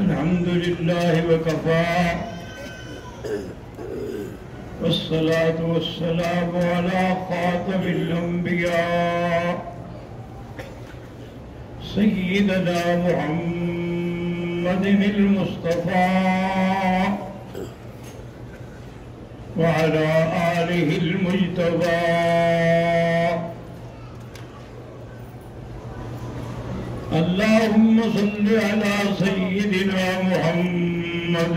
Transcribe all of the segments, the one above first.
الحمد لله وكفى والصلاة والسلام على خاتم الأنبياء سيدنا محمد المصطفى وعلى آله المجتبى اللهم صل على سيدنا محمد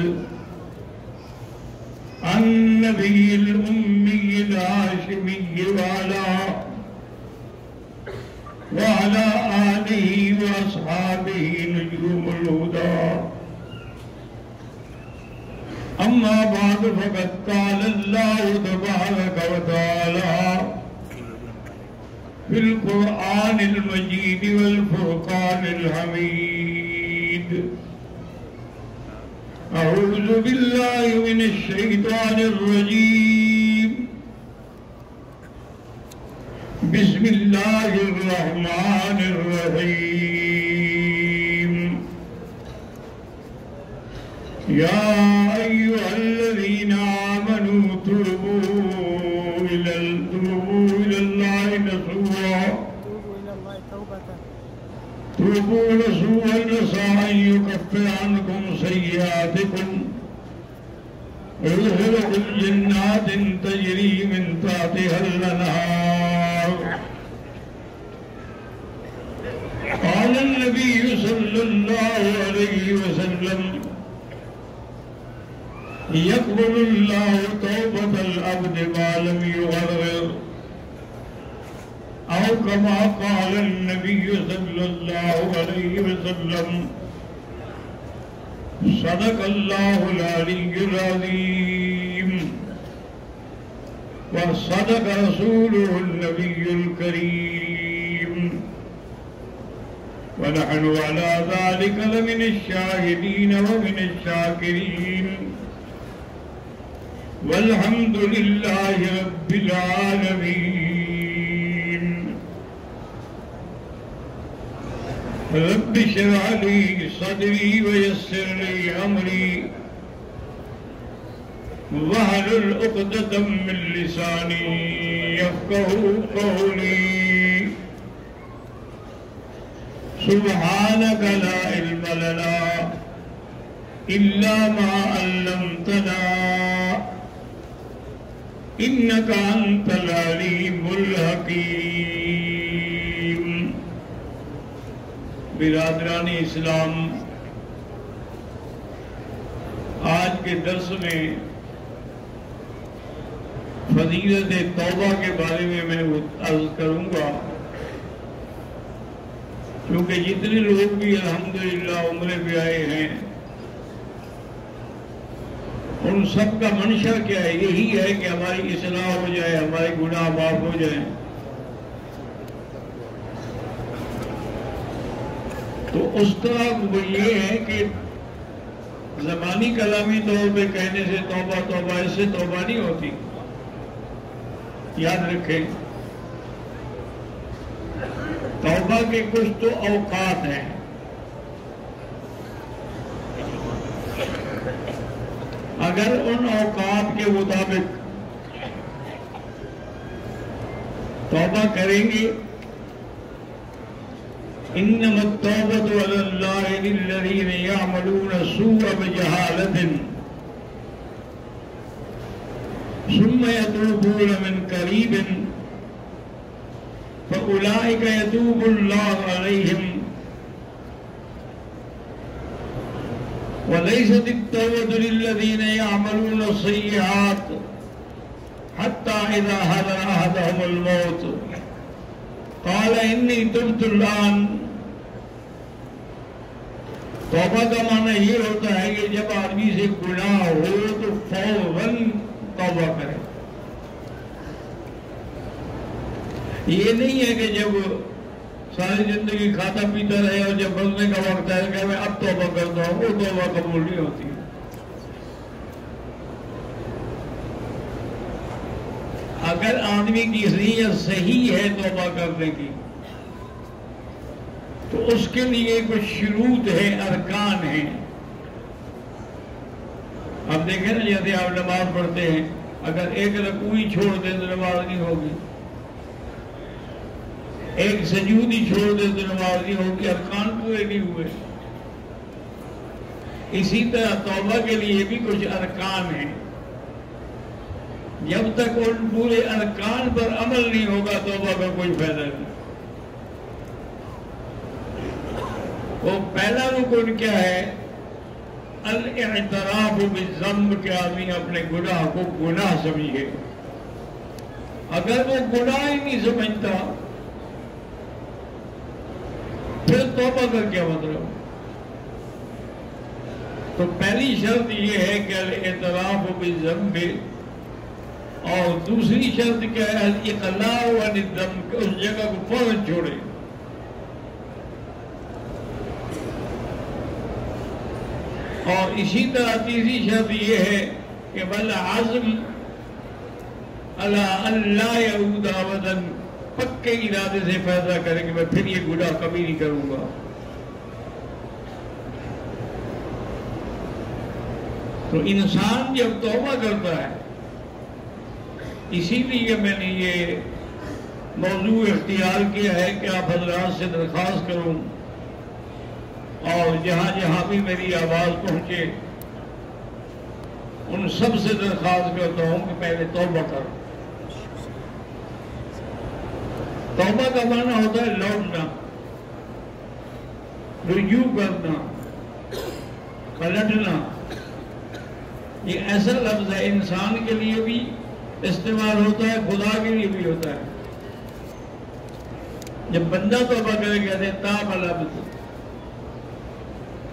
النبي الأمي الهاشمي وعلى آله وأصحابه نجوم الهدى. أما بعد فقد قال الله تبارك وتعالى في القرآن المجيد والفرقان الحميد: أعوذ بالله من الشيطان الرجيم. بسم الله الرحمن الرحيم. يا أيها الذين آمنوا توبوا إلى الله نصوحا عسى أن يكفر عنكم سيئاتكم ويدخلكم جنات تجري من تحتها الأنهار. قال النبي صلى الله عليه وسلم: يقبل الله توبة العبد ما لم يغرر، أو كما قال النبي صلى الله عليه وسلم: صدق الله العلي العظيم وصدق رسوله النبي الكريم، ونحن على ذلك لمن الشاهدين ومن الشاكرين، والحمد لله رب العالمين. رب اشرح لي صدري ويسر لي أمري واحلل عقدة من لساني يفقهوا قولي. سبحانك لا علم لنا إلا ما علمتنا إنك أنت العليم الحكيم. برادران اسلام، آج کے درس میں فضیلت توبہ کے بارے میں عرض کروں گا، کیونکہ جتنے لوگ بھی الحمدللہ عمرے پہ آئے ہیں ان سب کا منشا کیا ہے؟ یہی ہے کہ ہماری اصلاح ہو جائے، ہمارے گناہ معاف ہو جائیں. تو اس طرح وہ یہ ہے کہ زبانی کلامی طور پہ کہنے سے توبہ توبہ، اس سے توبہ نہیں ہوتی. یاد رکھیں، توبہ کے کچھ تو اوقات ہیں. اگر ان اوقات کے مطابق توبہ کریں گے، انما التوبة على الله للذين يعملون السوء بجهالة ثم يتوبون من قريب فأولئك يتوب الله عليهم. وليست التوبة للذين يعملون السيئات حتى إذا حضر أحدهم الموت قال إني تبت الآن. توبہ کا معنی یہ ہوتا ہے کہ جب آدمی سے گناہ ہو تو فوراً توبہ کرے. یہ نہیں ہے کہ جب ساری زندگی کھاتا پیتا رہے اور جب مرنے کا وقت ہے کہ میں اب توبہ کرتا ہوں، وہ توبہ قبول نہیں ہوتی. اگر آدمی کی نیت صحیح ہے توبہ کرنے کی تو اس کے لیے کچھ شروط ہے، ارکان ہیں. اب دیکھیں نا، جیسے آپ نماز پڑھتے ہیں، اگر ایک رکوع ہی چھوڑ دیں تو نماز نہیں ہوگی، ایک سجود ہی چھوڑ دیں تو نماز نہیں ہوگی، ارکان پورے نہیں ہوئے۔ اسی طرح توبہ کے لیے بھی کچھ ارکان ہیں، جب تک ان پورے ارکان پر عمل نہیں ہوگا توبہ کا کوئی فائدہ نہیں۔ وہ پہلا رکن کیا ہے؟ الاعتراف بالذنب، کہ آدمی اپنے گناہ کو گناہ سمجھے۔ اگر وہ گناہ ہی نہیں سمجھتا پھر توبہ کا کیا مطلب؟ تو پہلی شرط یہ ہے کہ الاعتراف بالذنب، اور دوسری شرط کیا ہے؟ الاقلاع عن الذنب، کہ اس جگہ کو فوراً چھوڑے۔ اور اسی طرح تیسری شرط یہ ہے کہ والعزم علی ان لا یعود ابدا، پکے ارادے سے فیصلہ کرے کہ میں پھر یہ گناہ کبھی نہیں کروں گا۔ تو انسان جب توبہ کرتا ہے، اسی لیے میں نے یہ موضوع اختیار کیا ہے کہ آپ حضرات سے درخواست کروں، اور جہاں جہاں بھی میری آواز پہنچے ان سب سے درخواست کرتا ہوں کہ پہلے توبہ کرو۔ توبہ کا معنی ہوتا ہے لوٹنا، رجوع کرنا، پلٹنا۔ یہ ایسا لفظ ہے، انسان کے لیے بھی استعمال ہوتا ہے، خدا کے لیے بھی ہوتا ہے۔ جب بندہ توبہ کرے کہتے ہیں تاب العبد،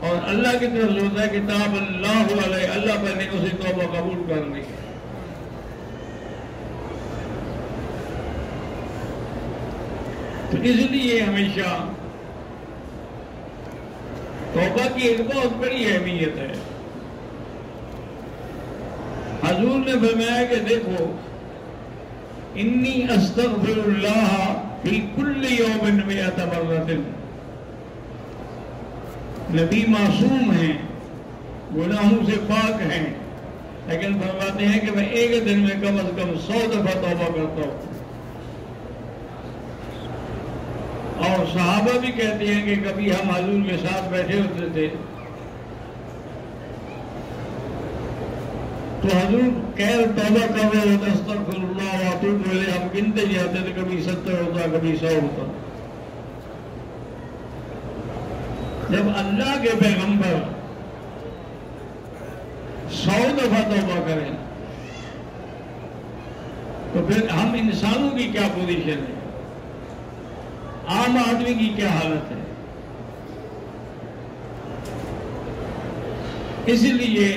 اور اللہ کی طرف سے ہوتا ہے کہ تاب اللہ علیہ، اللہ پر نے اسے توبہ قبول کر لی۔ تو اس لیے ہمیشہ توبہ کی ایک بہت بڑی اہمیت ہے۔ حضور نے فرمایا کہ دیکھو، انی استغفر اللہ فی کل یوم 100 مرۃ۔ نبی معصوم ہیں، گناہوں سے پاک ہیں، لیکن فرماتے ہیں کہ میں ایک دن میں کم از کم 100 دفعہ توبہ کرتا ہوں۔ اور صحابہ بھی کہتے ہیں کہ کبھی ہم حضور کے ساتھ بیٹھے ہوتے تھے تو حضور توبہ کر رہے ہوتے، استغفر اللہ واتوب الیہ، ہم گنتے جاتے تھے، کبھی 70 ہوتا، کبھی 100 ہوتا۔ جب اللہ کے پیغمبر 100 دفعہ توبہ کریں تو پھر ہم انسانوں کی کیا پوزیشن ہے، عام آدمی کی کیا حالت ہے؟ اس لیے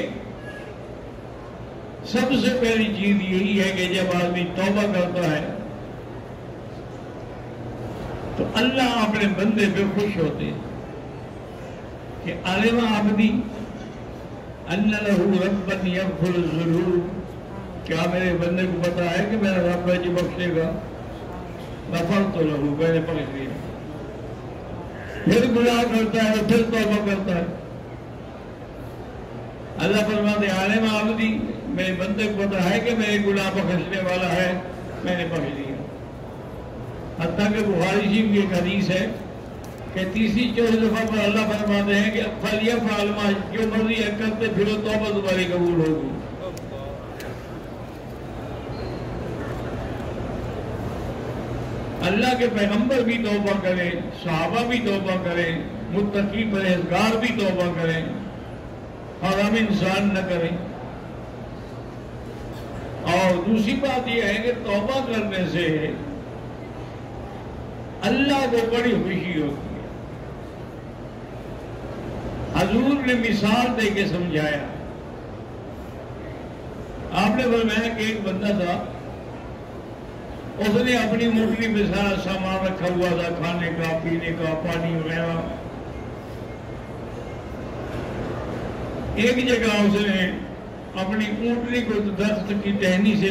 سب سے پہلی چیز یہی ہے کہ جب آدمی توبہ کرتا ہے تو اللہ اپنے بندے پہ خوش ہوتے ہیں کہ علم عبدی ان لہ ربا یغفر الذنوب، کیا میرے بندے کو پتا ہے کہ میرا رب ہے جو بخشے گا؟ غفرت لہ، میں نے بخش دیا۔ پھر گناہ کرتا ہے پھر توبہ کرتا ہے، اللہ فرماتے ہیں عالم عبدی، میرے بندے کو پتا ہے کہ میرے گناہ بخشنے والا ہے، میں نے بخش دیا۔ حتیٰ کہ بخاری شریف کی ایک حدیث ہے کہ تیسری چوتھی دفعہ پر اللہ فرماتے ہیں کہ فَلْيَفْعَلْ مَا، جو مرضی ہے کرتے پھر وہ توبہ تمہاری قبول ہوگی۔ اللہ کے پیغمبر بھی توبہ کریں، صحابہ بھی توبہ کریں، متقی پرہیزگار بھی توبہ کریں، اور ہم انسان نہ کریں۔ اور دوسری بات یہ ہے کہ توبہ کرنے سے اللہ کو بڑی خوشی ہوتی ہے۔ حضور نے مثال دے کے سمجھایا، آپ نے فرمایا کہ ایک بندہ تھا، اس نے اپنی موٹری میں سارا سامان رکھا ہوا تھا، کھانے کا، پینے کا، پانی وغیرہ۔ ایک جگہ اس نے اپنی اونٹنی کو درخت کی ٹہنی سے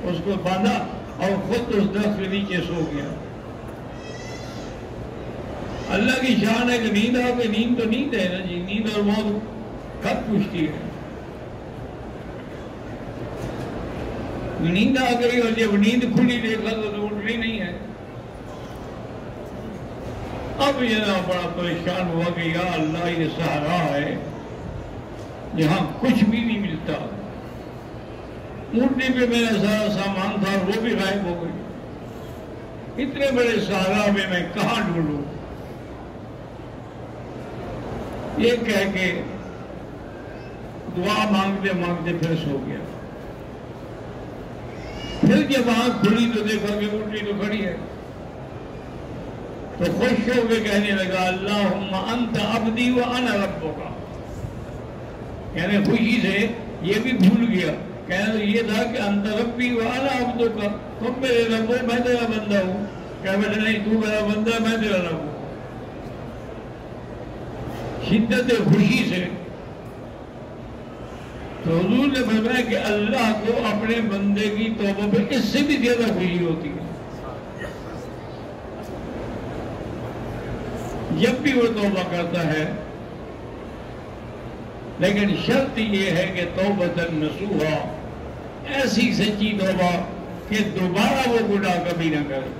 اس کو باندھا اور خود اس درخت کے نیچے سو گیا۔ اللہ کی شان ہے کہ نیند آ گئی، نیند تو نیند ہے نا جی، نیند اور موت کب پوچھتی ہے؟ نیند آ گئی اور جب نیند کھلی دیکھا تو اٹھنی نہیں ہے. اب یہ بڑا پریشان ہوا کہ یا اللہ یہ صحرا ہے یہاں کچھ بھی نہیں ملتا. اونٹنی پہ میرا سارا سامان تھا وہ بھی غائب ہو گئی. اتنے بڑے صحرا میں کہاں ڈھونڈوں. یہ کہہ کے دعا مانگتے مانگتے پھر سو گیا. پھر جب آنکھ کھلی تو دیکھا کہ اونٹنی تو کھڑی ہے تو خوش ہو کے کہنے لگا اللہم انت عبدی وانا ربک. یعنی خوشی سے یہ بھی بھول گیا. کہنا یہ تھا کہ انت ربی وانا عبدک, تم میرے رب ہو میں تیرا بندہ ہوں. کہہ بیٹھے نہیں تو میرا بندہ میں تیرا رب ہوں. شدت خوشی سے تو حضور نے فرمایا کہ اللہ کو اپنے بندے کی توبہ پہ اس سے بھی زیادہ خوشی ہوتی ہے. جب بھی وہ توبہ کرتا ہے, لیکن شرط یہ ہے کہ توبۃ نصوحا, ایسی سچی توبہ کہ دوبارہ وہ گناہ کبھی نہ کرے.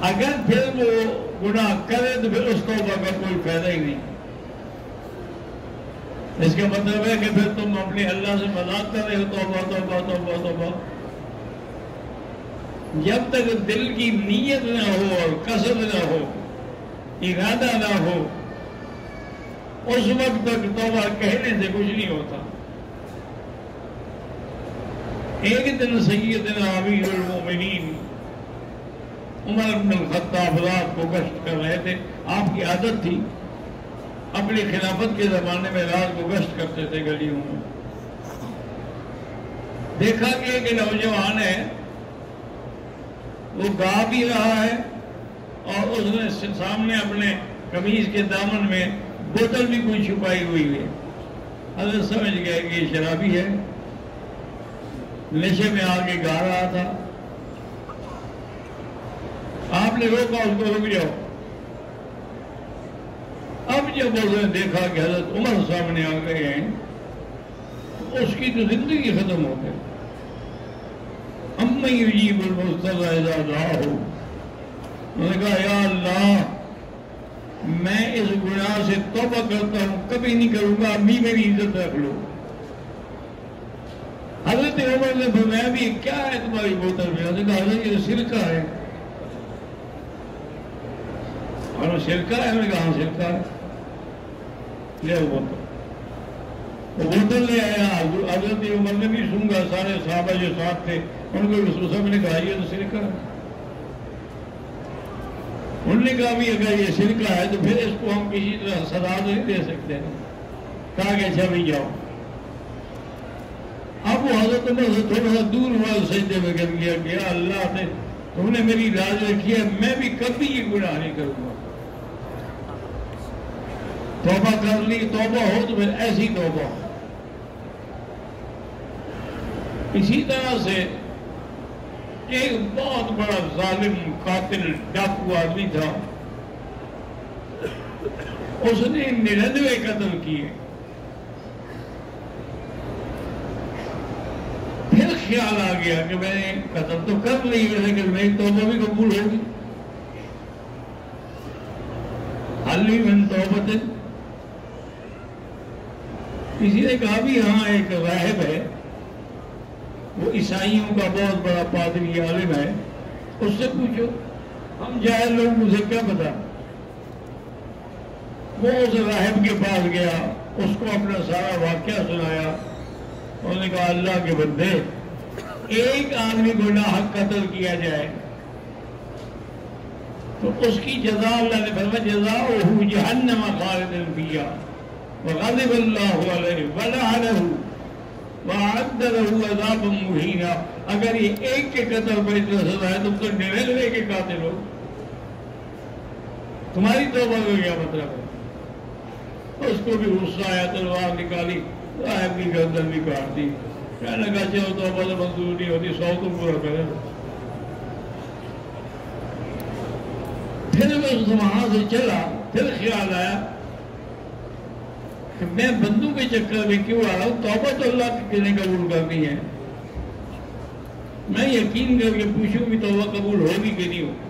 اگر پھر وہ گناہ کرے تو پھر اس توبہ کا کوئی فائدہ ہی نہیں. اس کا مطلب ہے کہ پھر تم اپنے اللہ سے مذاق کر رہے ہو توبہ توبہ توبہ توبہ. جب تک دل کی نیت نہ ہو اور قصد نہ ہو, ارادہ نہ ہو, اس وقت تک توبہ کہنے سے کچھ نہیں ہوتا. ایک دن سیدنا امیر المومنین عمر بن الخطاب رات کو گشت کر رہے تھے. آپ کی عادت تھی اپنی خلافت کے زمانے میں رات کو گشت کرتے تھے گلیوں میں. دیکھا کہ ایک نوجوان ہے وہ گا بھی رہا ہے اور اس نے سامنے اپنے قمیض کے دامن میں بوتل بھی کوئی چھپائی ہوئی ہے. حضرت سمجھ گئے کہ یہ شرابی ہے, نشے میں آ کے گا رہا تھا. آپ نے روکا اس کو, رک جاؤ. اب جب اس نے دیکھا کہ حضرت عمر سامنے آ گئے ہیں تو اس کی تو زندگی ختم ہو گئی. اَمَّن يُجِيبُ الْمُضْطَرَّ إِذَا دَعَاهُ. انہوں نے کہا یا اللہ میں اس گناہ سے توبہ کرتا ہوں, کبھی نہیں کروں گا, امی میری عزت رکھ لو. حضرت عمر نے فرمایا بھی کیا ہے تمہاری بوتل میں؟ انہوں نے کہا حضرت یہ سرکہ ہے. اور سرکہ ہے؟ انہوں نے کہا ہاں سرکہ ہے. لے وہ بوتل لے آیا. حضرت عمر نے بھی سونگا, سارے صحابہ جو ساتھ تھے ان کو سب نے کہا یہ تو سرکہ ہے. انہوں نے کہا بھی اگر یہ سرکہ ہے تو پھر اس کو ہم کسی طرح سزا تو نہیں دے سکتے. کہا کہ اچھا بھی جاؤ. اب وہ حضرت عمر سے تھوڑا سا دور ہوا, سجدے میں گر گیا کہ یا اللہ نے تم نے میری لاج رکھی ہے, میں بھی کبھی یہ گناہ نہیں کروں گا. توبہ کر لی, توبہ ہو تو پھر ایسی توبہ ہو. اسی طرح سے ایک بہت بڑا ظالم قاتل ڈاکو آدمی تھا, اس نے 99 قتل کیے. پھر خیال آ گیا کہ میں نے قتل تو کر لی لیکن میری توبہ بھی قبول ہوگی. حل من توبت. کسی نے کہا بھی ہاں ایک راہب ہے, وہ عیسائیوں کا بہت بڑا پادری عالم ہے, اس سے پوچھو. ہم جاہل لوگ, مجھے کیا پتا. وہ اس راہب کے پاس گیا, اس کو اپنا سارا واقعہ سنایا. انہوں نے کہا اللہ کے بندے ایک آدمی کو ناحق قتل کیا جائے تو اس کی جزا اللہ نے فرمایا جزاؤہ جہنم خالدا فیہا وغضب اللہ علیہ ولعنہ وَأَعَدَّ لَهُ عَذَابًا مُهِينًا. اگر یہ ایک کے قتل پر اتنا سزا ہے تم تو 99 کے قاتل ہو, تمہاری توبہ کا کیا مطلب ہے؟ اس کو بھی غصہ آیا, تلوار نکالی, راہب کی گردن بھی کاٹ دی. کہنے لگا چلو توبہ تو منظور نہیں ہوتی, 100 تو پورا کرے. پھر اس وہاں سے چلا, پھر خیال آیا کہ میں بندوں کے چکر میں کیوں آ رہا ہوں؟ توبہ تو اللہ کی نے قبول کرنی ہے. میں یقین کر کے پوچھوں کہ توبہ قبول ہوگی کہ نہیں ہوگی.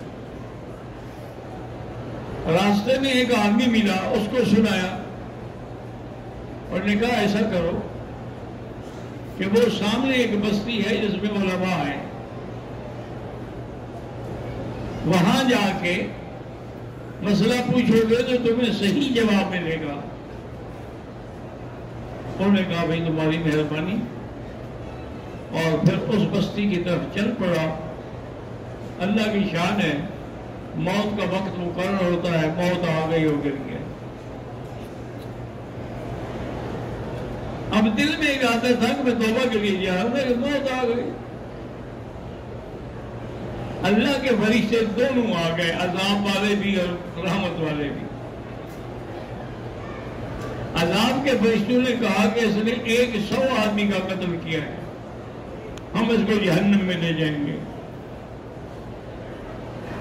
راستے میں ایک آدمی ملا، اس کو سنایا اور نے کہا ایسا کرو کہ وہ سامنے ایک بستی ہے جس میں علماء ہیں، وہاں جا کے مسئلہ پوچھو گے تو تمہیں صحیح جواب ملے گا. انہوں نے کہا بھائی تمہاری مہربانی، اور پھر اس بستی کی طرف چل پڑا. اللہ کی شان ہے، موت کا وقت مقرر ہوتا ہے، موت آ گئی ہو گر گیا. اب دل میں ایک آتا تھا کہ میں توبہ کے لیے جا رہا ہوں، کہ موت آ گئی. اللہ کے فرشتے دونوں آ گئے، عذاب والے بھی اور رحمت والے بھی. عذاب کے فرشتوں نے کہا کہ اس نے 100 آدمی کا قتل کیا ہے، ہم اس کو جہنم میں لے جائیں گے.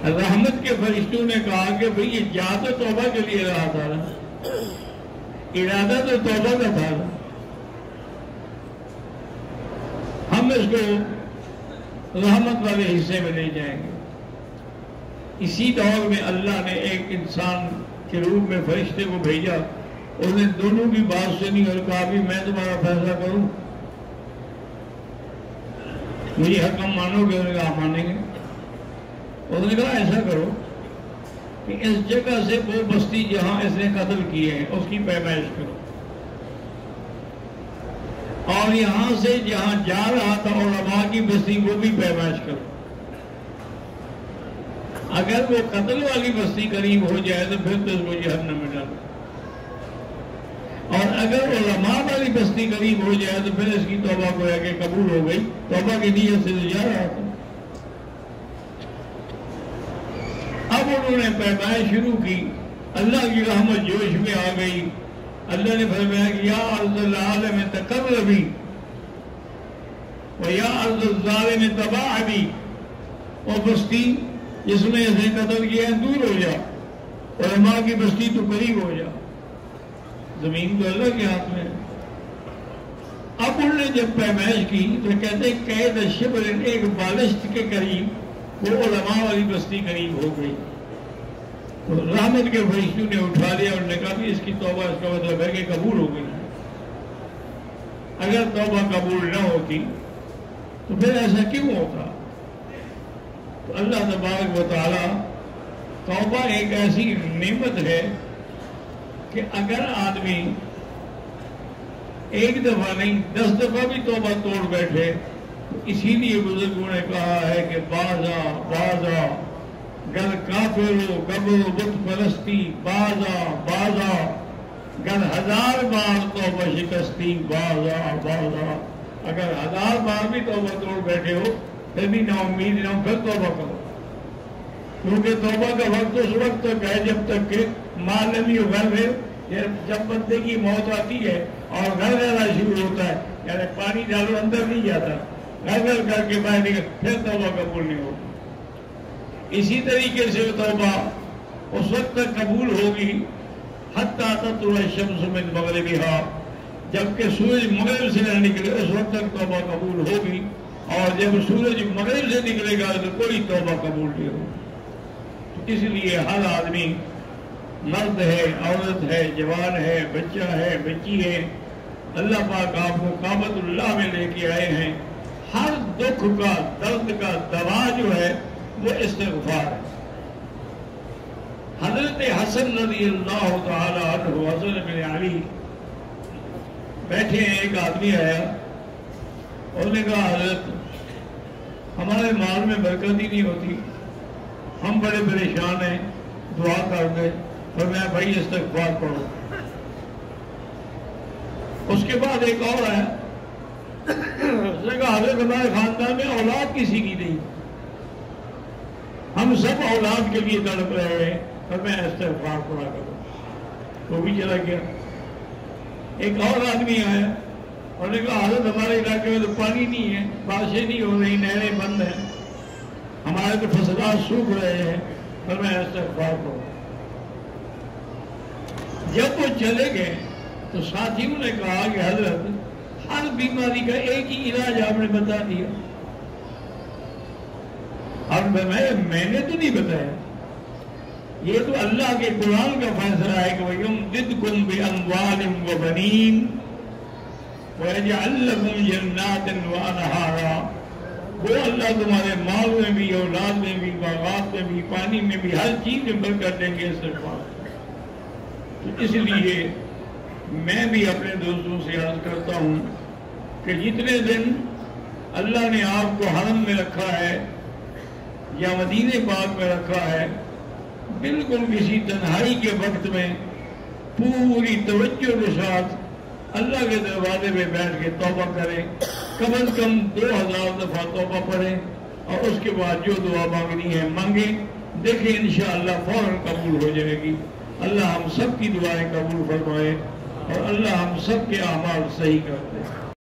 رحمت کے فرشتوں نے کہا کہ بھئی یہ جا تو توبہ کے لیے رہا تھا نا، ارادہ تو توبہ کا تھا نا، ہم اس کو رحمت والے حصے میں لے جائیں گے. اسی دور میں اللہ نے ایک انسان کے روپ میں فرشتے کو بھیجا. اس نے دونوں کی بات سنی اور کہا بھی میں تمہارا فیصلہ کروں، مجھے حکم مانو گے؟ انہوں نے کہا مانیں گے. انہوں نے کہا ایسا کرو کہ اس جگہ سے وہ بستی جہاں اس نے قتل کیے ہیں اس کی پیمائش کرو، اور یہاں سے جہاں جا رہا تھا علماء کی بستی وہ بھی پیمائش کرو. اگر وہ قتل والی بستی قریب ہو جائے تو پھر تو اس کو جہنم میں ڈالو، اور اگر علماء والی بستی قریب ہو جائے تو پھر اس کی توبہ کو کہ قبول ہو گئی، توبہ کی نیت سے تو جا رہا تھا. اب انہوں نے پیمائش شروع کی، اللہ کی رحمت جوش میں آ گئی. اللہ نے فرمایا کہ یا ارض العالم تقربی و یا ارض الظالم تباعدی، اور بستی جس میں اس نے قتل کیا دور ہو جا، علماء کی بستی تو قریب ہو جا. زمین تو اللہ کے ہاتھ میں ہے. اب انہوں نے جب پیمائش کی تو کہتے قید شبر، ایک بالشت کے قریب وہ علماء والی بستی قریب ہو گئی. تو رحمت کے فرشتوں نے اٹھا لیا اور نے کہا کہ اس کی توبہ، اس کا مطلب ہے کہ قبول ہو گئی. اگر توبہ قبول نہ ہوتی تو پھر ایسا کیوں ہوتا؟ تو اللہ تبارک و تعالی، توبہ ایک ایسی نعمت ہے کہ اگر آدمی ایک دفعہ نہیں 10 دفعہ بھی توبہ توڑ بیٹھے، تو اسی لیے بزرگوں نے کہا ہے کہ بازا بازا گر کافر و قبر و بت پرستی، بازا بازا گر 1000 بار توبہ شکستی، بازا بازا. اگر 1000 بار بھی توبہ توڑ بیٹھے ہو پھر بھی نا امید نہ ہو، پھر توبہ کرو، کیونکہ توبہ کا وقت اس وقت تک ہے جب تک کہ معلومی غرب ہے. جب بندے کی موت آتی ہے اور گھر جانا شروع ہوتا ہے، یعنی پانی ڈالو اندر نہیں جاتا، گھر گھر کر کے باہر نکل، پھر توبہ قبول نہیں ہوگی. اسی طریقے سے توبہ اس وقت تک قبول ہوگی حتی تطلع الشمس من مغربہا، جبکہ سورج مغرب سے نہ نکلے اس وقت تک توبہ قبول ہوگی، اور جب سورج مغرب سے نکلے گا تو کوئی توبہ قبول نہیں ہوگی. اس لیے ہر آدمی، مرد ہے، عورت ہے، جوان ہے، بچہ ہے، بچی ہے، اللہ پاک آپ کو کعبۃ اللہ میں لے کے آئے ہیں. ہر دکھ کا، درد کا دوا جو ہے وہ استغفار ہے. حضرت حسن رضی اللہ تعالی عنہ، حسن بن علی بیٹھے ہیں، ایک آدمی آیا، انہوں نے کہا حضرت ہمارے مال میں برکت ہی نہیں ہوتی، ہم بڑے پریشان ہیں، دعا کر دیں. اور میں بھائی استغفار پڑھو. اس کے بعد ایک اور آیا، اس نے کہا حضرت ہمارے خاندان میں اولاد کسی کی نہیں، ہم سب اولاد کے لیے تڑپ رہے ہیں، اور میں استغفار پڑھا کروں. وہ بھی چلا گیا. ایک اور آدمی آیا اور نے کہا حضرت ہمارے علاقے میں تو پانی نہیں ہے، بارشیں نہیں ہو رہی، نہریں بند ہیں، ہمارے تو فصلات سوکھ رہے ہیں، اور میں استغفار پڑھوں. جب وہ چلے گئے تو ساتھیوں نے کہا کہ حضرت ہر بیماری کا ایک ہی علاج آپ نے بتا دیا. اور میں نے تو نہیں بتایا، یہ تو اللہ کے قرآن کا فیصلہ ہے کہ وَيُمْدِدْكُمْ بِأَمْوَالٍ وَبَنِينَ وَيَجْعَلْ لَكُمْ جَنَّاتٍ وَأَنْهَارًا. وہ اللہ تمہارے مال میں بھی، اولاد میں بھی، باغات میں بھی، پانی میں بھی، ہر چیز میں برکت دیں گے استغفار. تو اس لیے میں بھی اپنے دوستوں سے عرض کرتا ہوں کہ جتنے دن اللہ نے آپ کو حرم میں رکھا ہے یا مدینہ پاک میں رکھا ہے، بالکل کسی تنہائی کے وقت میں پوری توجہ کے ساتھ اللہ کے دروازے پہ بیٹھ کے توبہ کریں. کم از کم 2000 دفعہ توبہ پڑھیں اور اس کے بعد جو دعا مانگنی ہے مانگیں. دیکھیں انشاءاللہ فوراً قبول ہو جائے گی. اللہ ہم سب کی دعائیں قبول فرمائے اور اللہ ہم سب کے اعمال صحیح کرتے ہیں.